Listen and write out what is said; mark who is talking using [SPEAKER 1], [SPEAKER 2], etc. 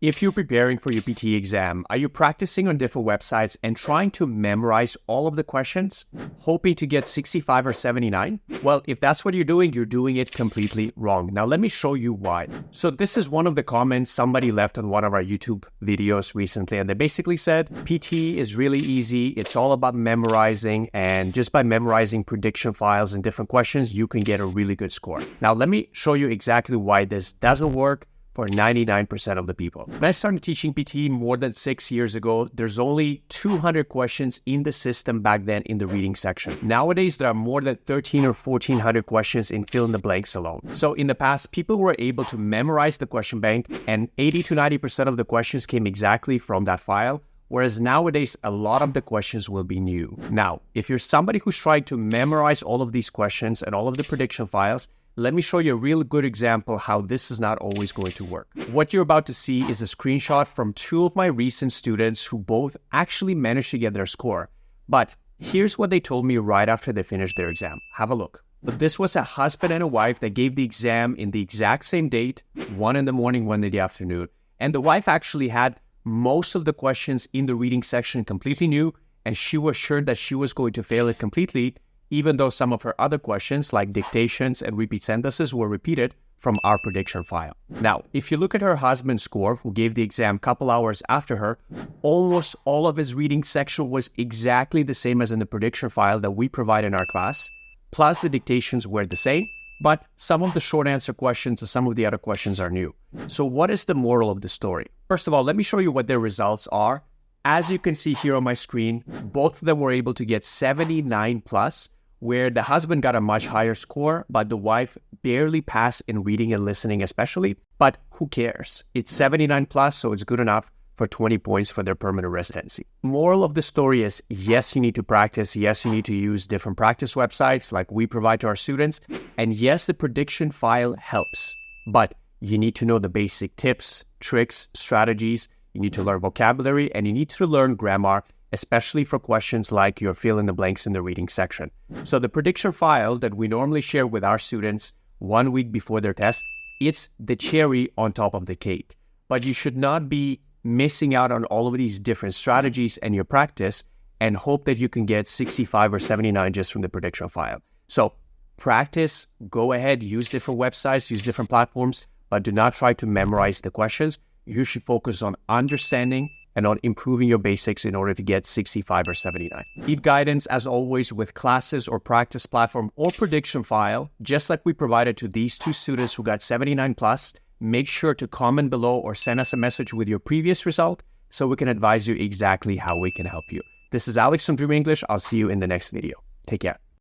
[SPEAKER 1] If you're preparing for your PTE exam, are you practicing on different websites and trying to memorize all of the questions, hoping to get 65 or 79? Well, if that's what you're doing it completely wrong. Now, let me show you why. So this is one of the comments somebody left on one of our YouTube videos recently, and they basically said, PTE is really easy. It's all about memorizing, and just by memorizing prediction files and different questions, you can get a really good score. Now, let me show you exactly why this doesn't work for 99% of the people. When I started teaching PTE more than 6 years ago, there's only 200 questions in the system back then in the reading section. Nowadays, there are more than 13 or 1400 questions in fill in the blanks alone. So in the past, people were able to memorize the question bank, and 80 to 90% of the questions came exactly from that file. Whereas nowadays, a lot of the questions will be new. Now, if you're somebody who's trying to memorize all of these questions and all of the prediction files, let me show you a real good example how this is not always going to work. What you're about to see is a screenshot from two of my recent students who both actually managed to get their score. But here's what they told me right after they finished their exam. Have a look. But this was a husband and a wife that gave the exam in the exact same date, 1 in the morning, 1 in the afternoon. And the wife actually had most of the questions in the reading section completely new, and she was sure that she was going to fail it completely, even though some of her other questions like dictations and repeat sentences were repeated from our prediction file. Now, if you look at her husband's score, who gave the exam a couple hours after her, almost all of his reading section was exactly the same as in the prediction file that we provide in our class, plus the dictations were the same, but some of the short answer questions and some of the other questions are new. So what is the moral of the story? First of all, let me show you what their results are. As you can see here on my screen, both of them were able to get 79 plus, where the husband got a much higher score, but the wife barely passed in reading and listening especially. But who cares? It's 79 plus, so it's good enough for 20 points for their permanent residency. Moral of the story is, yes, you need to practice. Yes, you need to use different practice websites like we provide to our students. And yes, the prediction file helps, but you need to know the basic tips, tricks, strategies. You need to learn vocabulary, and you need to learn grammar, especially for questions like your fill in the blanks in the reading section. So the prediction file that we normally share with our students 1 week before their test, it's the cherry on top of the cake. But you should not be missing out on all of these different strategies and your practice and hope that you can get 65 or 79 just from the prediction file. So practice, go ahead, use different websites, use different platforms, but do not try to memorize the questions. You should focus on understanding and on improving your basics in order to get 65 or 79. Need guidance, as always, with classes or practice platform or prediction file, just like we provided to these two students who got 79 plus. Make sure to comment below or send us a message with your previous result so we can advise you exactly how we can help you. This is Alex from Dream English. I'll see you in the next video. Take care.